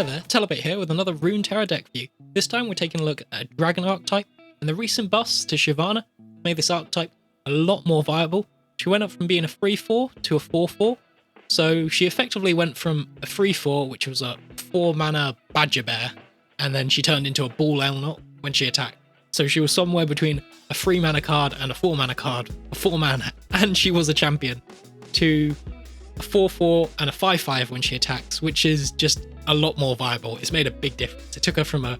Hi there, Telebait here with another Runeterra deck for you. This time we're taking a look at a Dragon archetype, and the recent buffs to Shyvana made this archetype a lot more viable. She went up from being a 3-4 to a 4-4, so she effectively went from a 3-4, which was a 4-mana Badger Bear, and then she turned into a Ball Elnot when she attacked. So she was somewhere between a 3-mana card and a 4-mana card, a 4-mana, and she was a champion, to a 4-4 and a 5-5 when she attacks, which is just a lot more viable. It's made a big difference. It took her from a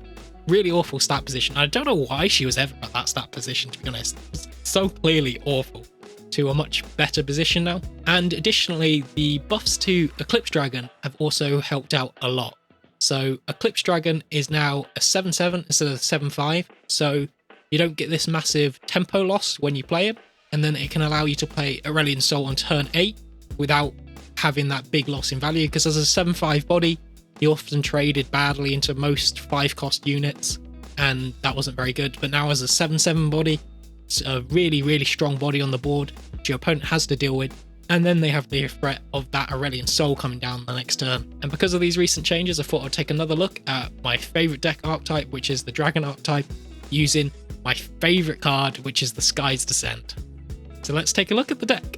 really awful stat position. I don't know why she was ever at that stat position, to be honest. It was so clearly awful, to a much better position now. And additionally, the buffs to Eclipse Dragon have also helped out a lot. So Eclipse Dragon is now a 7-7 instead of a 7-5, so you don't get this massive tempo loss when you play him, and then it can allow you to play Aurelion Sol on turn 8 without having that big loss in value, because as a 7-5 body, he often traded badly into most 5-cost units, and that wasn't very good. But now as a 7-7 body, it's a really, really strong body on the board, which your opponent has to deal with. And then they have the threat of that Aurelion Sol coming down the next turn. And because of these recent changes, I thought I'd take another look at my favourite deck archetype, which is the Dragon archetype, using my favourite card, which is the Sky's Descent. So let's take a look at the deck.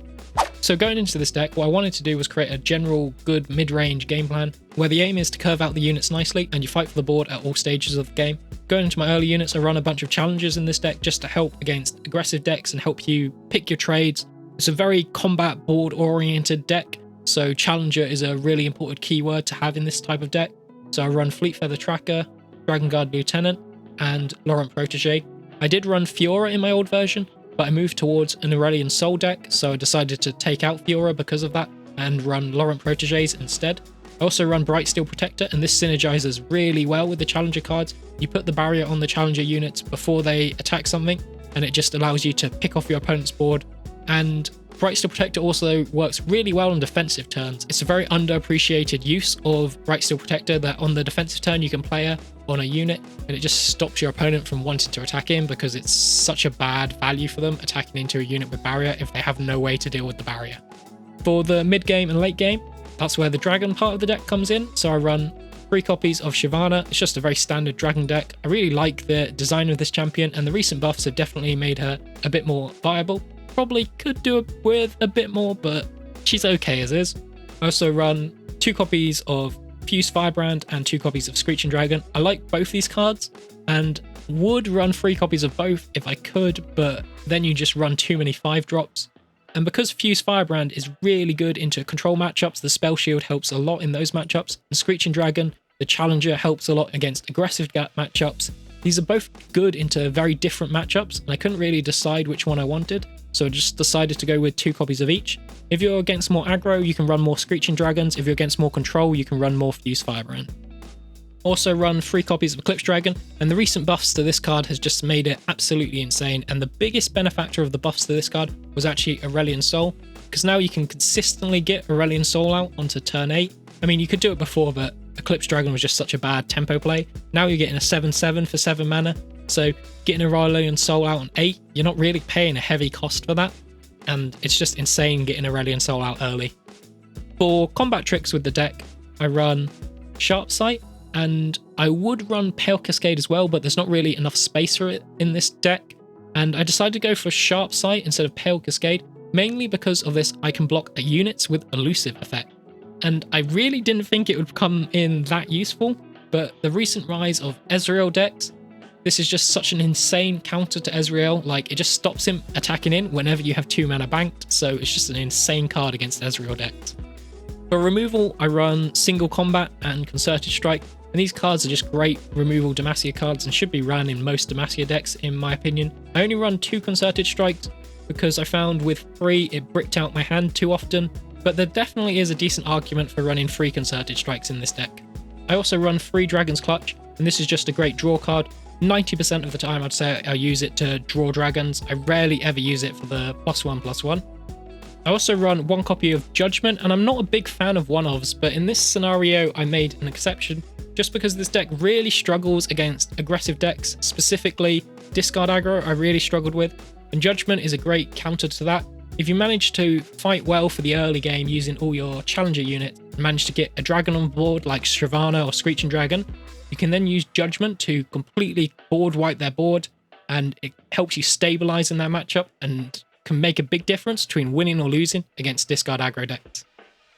So going into this deck, what I wanted to do was create a general good mid-range game plan, where the aim is to curve out the units nicely and you fight for the board at all stages of the game. Going into my early units, I run a bunch of challenges in this deck just to help against aggressive decks and help you pick your trades. It's a very combat board oriented deck, so challenger is a really important keyword to have in this type of deck. So I run Fleet Feather Tracker, Dragon Guard Lieutenant, and Laurent Protégé. I did run Fiora in my old version, but I moved towards an Aurelion Sol deck, so I decided to take out Fiora because of that and run Laurent Protégés instead. I also run Bright Steel Protector, and this synergizes really well with the challenger cards. You put the barrier on the challenger units before they attack something, and it just allows you to pick off your opponent's board. And Bright Steel Protector also works really well on defensive turns. It's a very underappreciated use of Bright Steel Protector, that on the defensive turn you can play her on a unit and it just stops your opponent from wanting to attack him, because it's such a bad value for them attacking into a unit with barrier if they have no way to deal with the barrier. For the mid game and late game, that's where the Dragon part of the deck comes in. So I run 3 copies of Shyvana. It's just a very standard Dragon deck. I really like the design of this champion, and the recent buffs have definitely made her a bit more viable. Probably could do it with a bit more, but she's okay as is. I also run 2 copies of Fuse Firebrand and 2 copies of Screeching Dragon. I like both these cards and would run 3 copies of both if I could, but then you just run too many 5-drops. And because Fuse Firebrand is really good into control matchups, the Spell Shield helps a lot in those matchups, and Screeching Dragon, the Challenger, helps a lot against aggressive matchups. These are both good into very different matchups, and I couldn't really decide which one I wanted, so I just decided to go with 2 copies of each. If you're against more aggro, you can run more Screeching Dragons. If you're against more control, you can run more Fuse Firebrand. Also run 3 copies of Eclipse Dragon, and the recent buffs to this card has just made it absolutely insane, and the biggest benefactor of the buffs to this card was actually Aurelion Sol, because now you can consistently get Aurelion Sol out onto turn 8. I mean, you could do it before, but Eclipse Dragon was just such a bad tempo play. Now you're getting a 7-7 for 7 mana, so getting Aurelion Sol out on 8, you're not really paying a heavy cost for that, and it's just insane getting Aurelion Sol out early. For combat tricks with the deck, I run Sharp Sight, and I would run Pale Cascade as well, but there's not really enough space for it in this deck, and I decided to go for Sharp Sight instead of Pale Cascade, mainly because of this I can block units with Elusive effect. And I really didn't think it would come in that useful, but the recent rise of Ezreal decks, this is just such an insane counter to Ezreal. Like, it just stops him attacking in whenever you have 2 mana banked, so it's just an insane card against Ezreal decks. For removal, I run Single Combat and Concerted Strike, and these cards are just great removal Demacia cards and should be ran in most Demacia decks in my opinion. I only run 2 Concerted Strikes because I found with 3 it bricked out my hand too often, but there definitely is a decent argument for running 3 Concerted Strikes in this deck. I also run 3 Dragon's Clutch, and this is just a great draw card. 90% of the time I'd say I use it to draw dragons. I rarely ever use it for the +1/+1. I also run 1 copy of Judgment, and I'm not a big fan of one-ofs, but in this scenario I made an exception just because this deck really struggles against aggressive decks, specifically discard aggro I really struggled with, and Judgment is a great counter to that. If you manage to fight well for the early game using all your challenger units and manage to get a dragon on board like Shyvana or Screeching Dragon, you can then use Judgment to completely board wipe their board, and it helps you stabilize in that matchup and can make a big difference between winning or losing against discard aggro decks.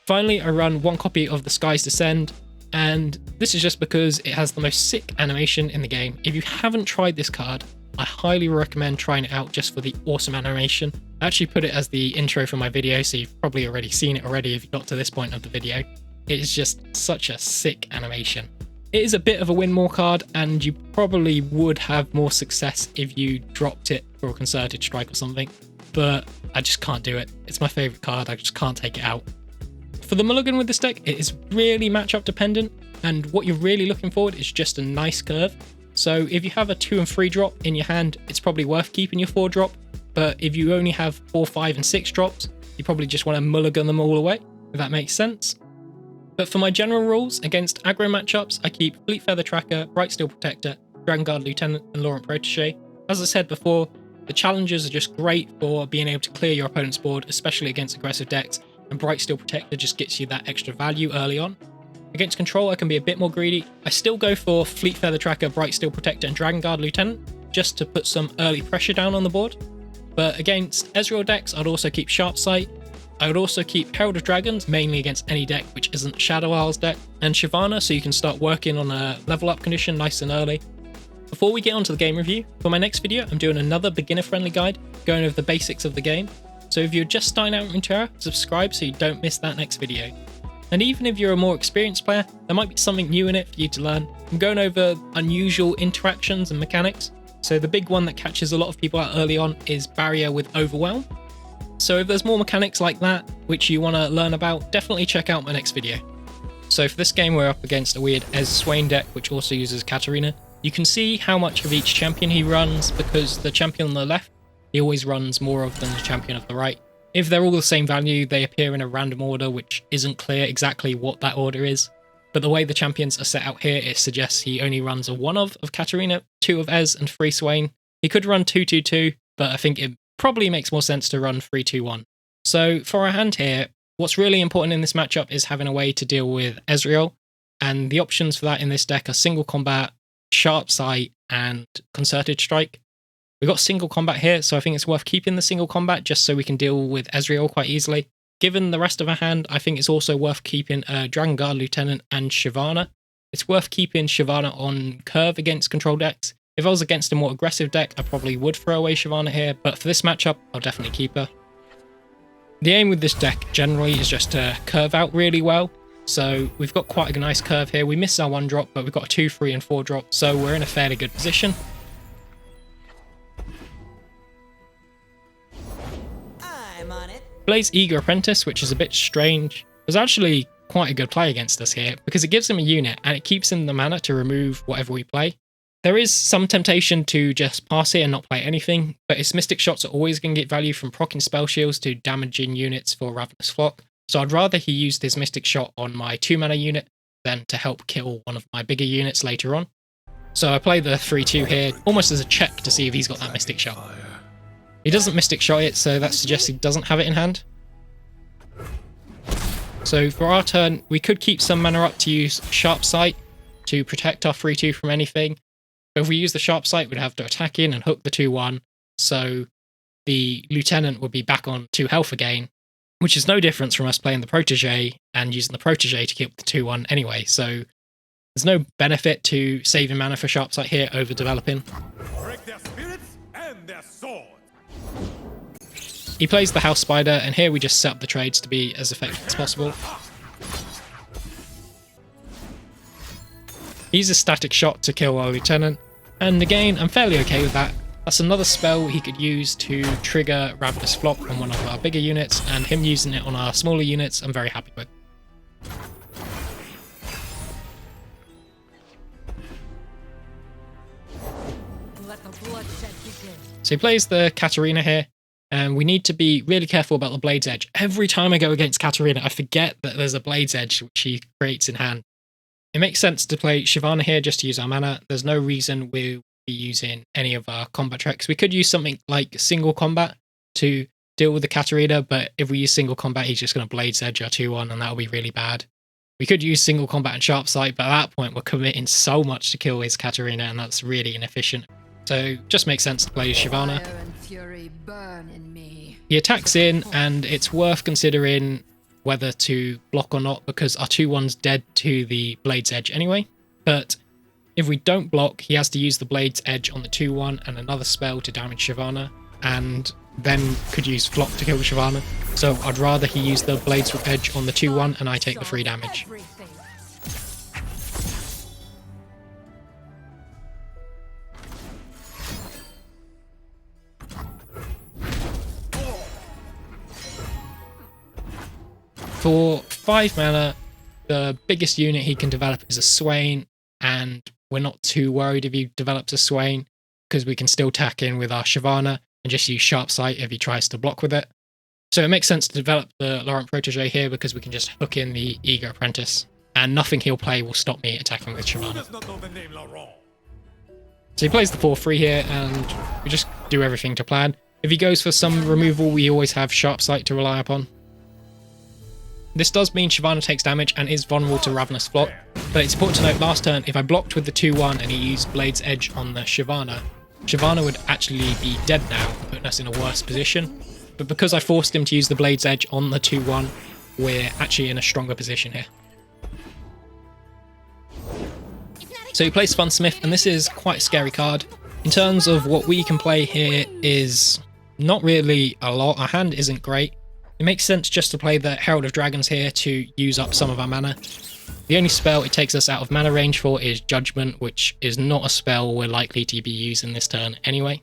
Finally, I run one copy of the Skies Descend, and this is just because it has the most sick animation in the game. If you haven't tried this card, I highly recommend trying it out just for the awesome animation. I actually put it as the intro for my video, so you've probably already seen it already if you got to this point of the video. It is just such a sick animation. It is a bit of a win more card, and you probably would have more success if you dropped it for a Concerted Strike or something, but I just can't do it. It's my favourite card, I just can't take it out. For the mulligan with this deck, it is really matchup dependent, and what you're really looking for is just a nice curve. So if you have a 2 and 3 drop in your hand, it's probably worth keeping your 4 drop, but if you only have 4, 5 and 6 drops, you probably just want to mulligan them all away, if that makes sense. But for my general rules, against aggro matchups, I keep Fleet Feather Tracker, Bright Steel Protector, Dragon Guard Lieutenant and Laurent Protege. As I said before, the challenges are just great for being able to clear your opponent's board, especially against aggressive decks, and Bright Steel Protector just gets you that extra value early on. Against control, I can be a bit more greedy. I still go for Fleet Feather Tracker, Bright Steel Protector and Dragon Guard Lieutenant, just to put some early pressure down on the board. But against Ezreal decks, I'd also keep Sharp Sight. I would also keep Herald of Dragons, mainly against any deck which isn't Shadow Isles deck, and Shyvana, so you can start working on a level up condition nice and early. Before we get onto the game review, for my next video, I'm doing another beginner friendly guide, going over the basics of the game. So if you're just starting out in Runeterra, subscribe so you don't miss that next video. And even if you're a more experienced player, there might be something new in it for you to learn. I'm going over unusual interactions and mechanics. So the big one that catches a lot of people out early on is Barrier with Overwhelm. So if there's more mechanics like that which you want to learn about, definitely check out my next video. So for this game we're up against a weird Ez Swain deck which also uses Katarina. You can see how much of each champion he runs because the champion on the left, he always runs more of than the champion of the right. If they're all the same value, they appear in a random order which isn't clear exactly what that order is. But the way the champions are set out here, it suggests he only runs a 1 of Katarina, 2 of Ez and 3 Swain. He could run 2-2-2, but I think it probably makes more sense to run 3-2-1. So for our hand here, what's really important in this matchup is having a way to deal with Ezreal, and the options for that in this deck are Single Combat, Sharp Sight and Concerted Strike. We've got Single Combat here, so I think it's worth keeping the Single Combat just so we can deal with Ezreal quite easily. Given the rest of our hand, I think it's also worth keeping Dragon Guard Lieutenant and Shyvana. It's worth keeping Shyvana on curve against control decks. If I was against a more aggressive deck, I probably would throw away Shyvana here, but for this matchup, I'll definitely keep her. The aim with this deck generally is just to curve out really well. So we've got quite a nice curve here. We missed our 1 drop, but we've got a 2, 3 and 4 drop, so we're in a fairly good position. I'm on it. Plays Eager Apprentice, which is a bit strange. There's actually quite a good play against us here because it gives him a unit and it keeps him the mana to remove whatever we play. There is some temptation to just pass it and not play anything, but his Mystic Shots are always going to get value from proccing spell shields to damaging units for Ravenous Flock, so I'd rather he used his Mystic Shot on my 2 mana unit than to help kill one of my bigger units later on. So I play the 3-2 here, almost as a check to see if he's got that Mystic Shot. He doesn't Mystic Shot it, so that suggests he doesn't have it in hand. So for our turn, we could keep some mana up to use Sharp Sight to protect our 3-2 from anything. But if we use the Sharp Sight, we'd have to attack in and hook the 2-1, so the Lieutenant would be back on 2 health again, which is no difference from us playing the Protege and using the Protege to keep the 2-1 anyway, so there's no benefit to saving mana for Sharp Sight here over developing. Break their spirits and their swords. He plays the House Spider, and here we just set up the trades to be as effective as possible. He uses Static Shot to kill our Lieutenant, and again, I'm fairly okay with that. That's another spell he could use to trigger Ravenous Flock on one of our bigger units, and him using it on our smaller units, I'm very happy with. Let the bloodshed begin. So he plays the Katarina here, and we need to be really careful about the Blade's Edge. Every time I go against Katarina, I forget that there's a Blade's Edge which he creates in hand. It makes sense to play Shyvana here just to use our mana. There's no reason we'll be using any of our combat tricks. We could use something like Single Combat to deal with the Katarina, but if we use single combat, he's just going to Blade's Edge our 2-1, and that'll be really bad. We could use single combat and sharp sight, but at that point we're committing so much to kill his Katarina, and that's really inefficient. So just makes sense to play Shyvana. Fire and fury burn in me. He attacks in, and it's worth considering whether to block or not, because our 2-1's dead to the Blade's Edge anyway. But if we don't block, he has to use the Blade's Edge on the 2-1 and another spell to damage Shyvana, and then could use Flock to kill Shyvana. So I'd rather he use the Blade's Edge on the 2-1 and I take the free damage. Everything. For 5 mana, the biggest unit he can develop is a Swain, and we're not too worried if he develops a Swain, because we can still tack in with our Shyvana and just use Sharp Sight if he tries to block with it. So it makes sense to develop the Laurent Protégé here, because we can just hook in the Eager Apprentice, and nothing he'll play will stop me attacking with Who Shyvana. does not know the name Laurent? So he plays the 4-3 here, and we just do everything to plan. If he goes for some removal, we always have Sharp Sight to rely upon. This does mean Shyvana takes damage and is vulnerable to Ravenous Flock, but it's important to note last turn, if I blocked with the 2-1 and he used Blade's Edge on the Shyvana, Shyvana would actually be dead now, putting us in a worse position. But because I forced him to use the Blade's Edge on the 2-1, we're actually in a stronger position here. So he plays Funsmith, and this is quite a scary card. In terms of what we can play here is not really a lot. Our hand isn't great. It makes sense just to play the Herald of Dragons here to use up some of our mana. The only spell it takes us out of mana range for is Judgment, which is not a spell we're likely to be using this turn anyway.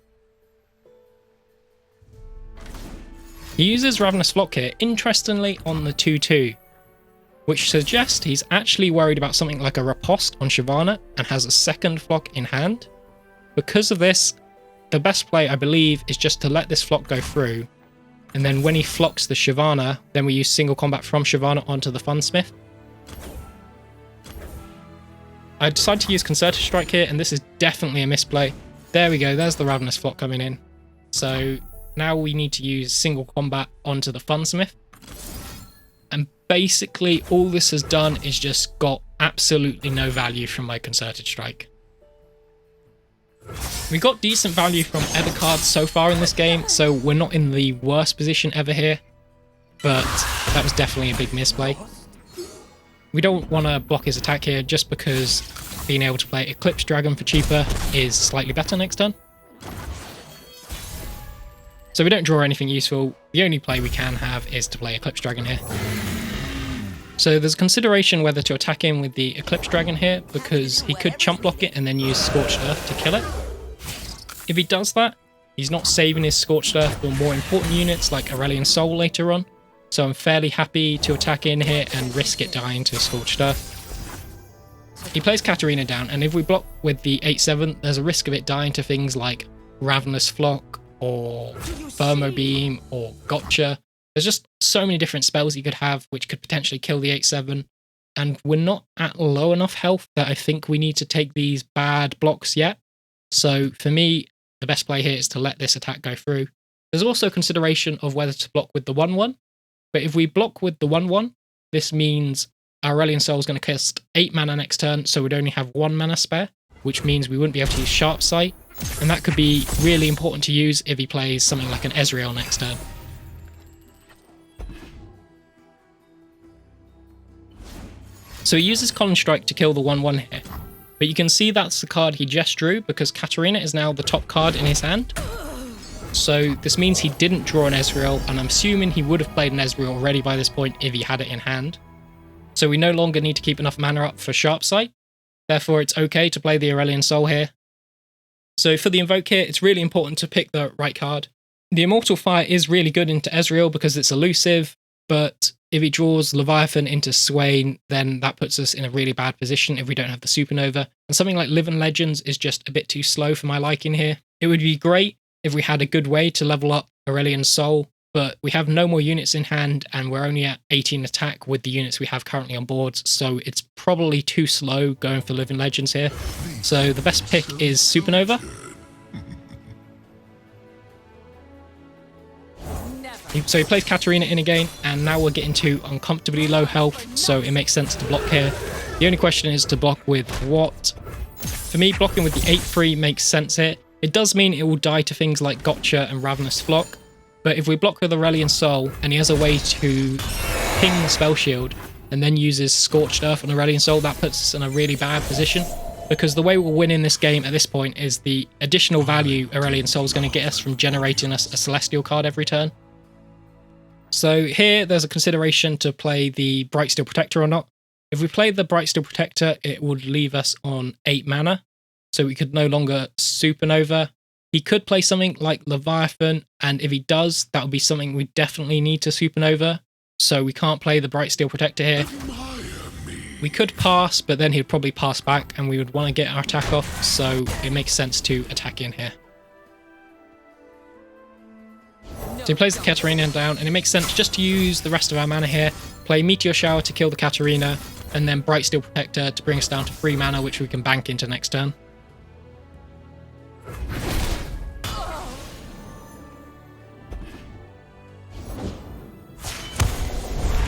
He uses Ravenous Flock here, interestingly on the 2-2, which suggests he's actually worried about something like a Riposte on Shyvana and has a second Flock in hand. Because of this, the best play, I believe, is just to let this Flock go through, and then when he flocks the Shyvana, then we use single combat from Shyvana onto the Funsmith. I decided to use Concerted Strike here, and this is definitely a misplay. There we go, there's the Ravenous Flock coming in. So now we need to use single combat onto the Funsmith. And basically all this has done is just got absolutely no value from my Concerted Strike. We got decent value from other cards so far in this game, so we're not in the worst position ever here, but that was definitely a big misplay. We don't want to block his attack here just because being able to play Eclipse Dragon for cheaper is slightly better next turn. So we don't draw anything useful. The only play we can have is to play Eclipse Dragon here. So there's a consideration whether to attack him with the Eclipse Dragon here, because he could chump block it and then use Scorched Earth to kill it. If he does that, he's not saving his Scorched Earth for more important units like Aurelion Soul later on, so I'm fairly happy to attack in here and risk it dying to Scorched Earth. He plays Katarina down, and if we block with the 8-7, there's a risk of it dying to things like Ravenous Flock or Thermo Beam or Gotcha. There's just so many different spells you could have which could potentially kill the 8-7, and we're not at low enough health that I think we need to take these bad blocks yet. So for me, the best play here is to let this attack go through. There's also consideration of whether to block with the 1-1, but if we block with the 1-1, this means our Aurelion Soul is going to cost 8 mana next turn, so we'd only have 1 mana spare, which means we wouldn't be able to use Sharp Sight, and that could be really important to use if he plays something like an Ezreal next turn. So he uses Colin Strike to kill the 1-1 here, but you can see that's the card he just drew because Katarina is now the top card in his hand. So this means he didn't draw an Ezreal, and I'm assuming he would have played an Ezreal already by this point if he had it in hand. So we no longer need to keep enough mana up for Sharp Sight, therefore it's okay to play the Aurelion Soul here. So for the Invoke here, it's really important to pick the right card. The Immortal Fire is really good into Ezreal because it's elusive, but if he draws Leviathan into Swain, then that puts us in a really bad position if we don't have the Supernova. And something like Living Legends is just a bit too slow for my liking here. It would be great if we had a good way to level up Aurelion Soul, but we have no more units in hand and we're only at 18 attack with the units we have currently on boards, so it's probably too slow going for Living Legends here. So the best pick is Supernova. So he plays Katarina in again, and now we're getting to uncomfortably low health, so it makes sense to block here. The only question is to block with what? For me, blocking with the 8-3 makes sense here. It does mean it will die to things like Gotcha and Ravenous Flock, but if we block with Aurelion Soul, and he has a way to ping the Spell Shield, and then uses Scorched Earth on Aurelion Soul, that puts us in a really bad position. Because the way we'll win in this game at this point is the additional value Aurelion Soul is going to get us from generating us a Celestial card every turn. So here there's a consideration to play the Bright Steel Protector or not. If we play the Bright Steel Protector, it would leave us on 8 mana, so we could no longer Supernova. He could play something like Leviathan, and if he does, that would be something we definitely need to Supernova, so we can't play the Bright Steel Protector here. We could pass, but then he'd probably pass back, and we would want to get our attack off, so it makes sense to attack in here. So he plays the Katarina down, and it makes sense just to use the rest of our mana here, play Meteor Shower to kill the Katarina, and then Bright Steel Protector to bring us down to 3 mana, which we can bank into next turn.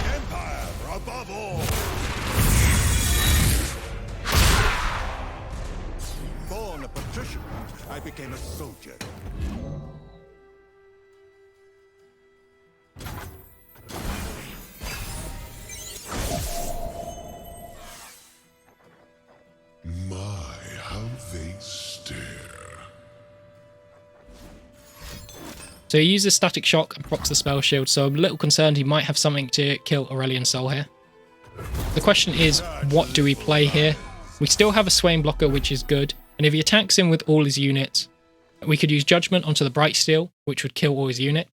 Empire above all. Born a patrician, I became a soldier. So he uses Static Shock and procs the Spell Shield, so I'm a little concerned he might have something to kill Aurelion Soul here. The question is, what do we play here? We still have a Swain blocker, which is good, and if he attacks him with all his units, we could use Judgment onto the Bright Steel, which would kill all his units.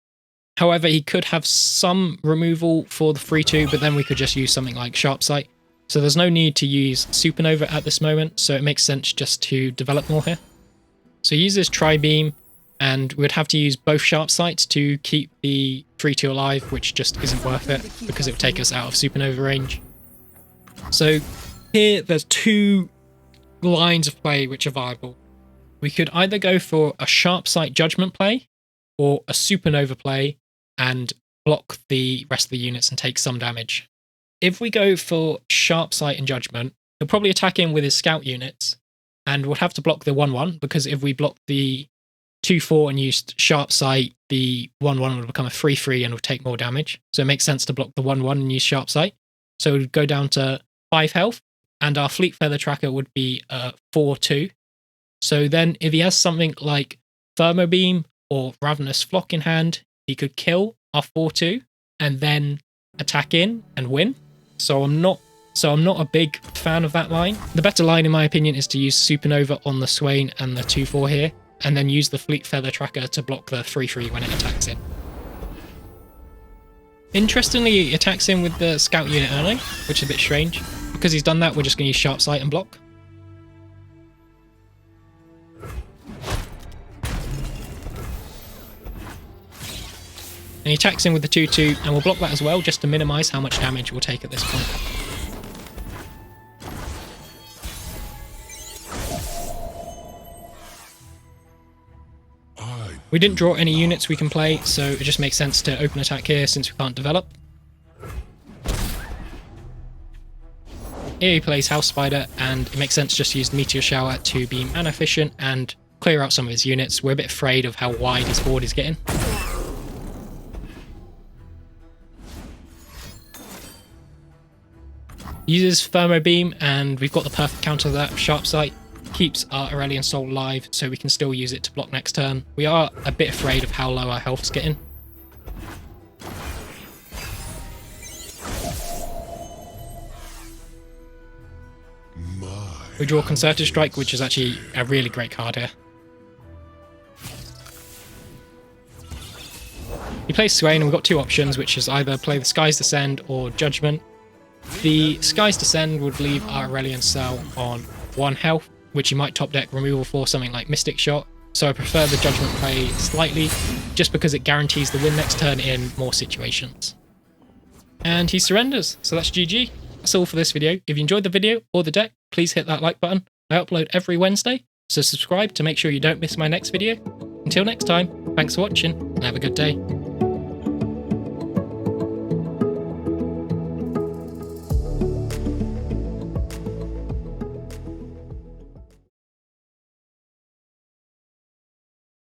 However, he could have some removal for the 3-2, but then we could just use something like Sharp Sight. So there's no need to use Supernova at this moment, so it makes sense just to develop more here. So he uses Tri-Beam, and we'd have to use both Sharp Sights to keep the 3-2 alive, which just isn't worth it, because it would take us out of Supernova range. So here there's 2 lines of play which are viable. We could either go for a Sharp Sight Judgment play, or a Supernova play, and block the rest of the units and take some damage. If we go for Sharp Sight and Judgment, he'll probably attack in with his Scout units, and we'll have to block the 1-1, because if we block the 2-4 and used Sharp Sight, the 1-1 would become a 3-3 and would take more damage. So it makes sense to block the 1-1 and use Sharp Sight. So it would go down to 5 health, and our Fleet Feather Tracker would be 4-2. So then if he has something like Thermo Beam or Ravenous Flock in hand, he could kill our 4-2 and then attack in and win. So I'm not a big fan of that line. The better line, in my opinion, is to use Supernova on the Swain and the 2-4 here, and then use the Fleet Feather Tracker to block the 3-3 when it attacks in. Interestingly, he attacks in with the Scout unit early, which is a bit strange. Because he's done that, we're just going to use Sharp Sight and block. And he attacks in with the 2-2, and we'll block that as well, just to minimise how much damage we'll take at this point. We didn't draw any units we can play, so it just makes sense to open attack here since we can't develop. Here he plays House Spider, and it makes sense just to use the Meteor Shower to be mana efficient and clear out some of his units. We're a bit afraid of how wide his board is getting. Uses Thermo Beam, and we've got the perfect counter to that, Sharp Sight. Keeps our Aurelion Soul live, so we can still use it to block next turn. We are a bit afraid of how low our health's getting. We draw Concerted Strike, which is actually a really great card here. He plays Swain, and we've got 2 options, which is either play the Skies Descend or Judgment. The Skies Descend would leave our Aurelion Soul on 1 health, which you might top deck removal for something like Mystic Shot. So I prefer the Judgment play slightly, just because it guarantees the win next turn in more situations. And he surrenders, so that's GG. That's all for this video. If you enjoyed the video or the deck, please hit that like button. I upload every Wednesday, so subscribe to make sure you don't miss my next video. Until next time, thanks for watching, and have a good day.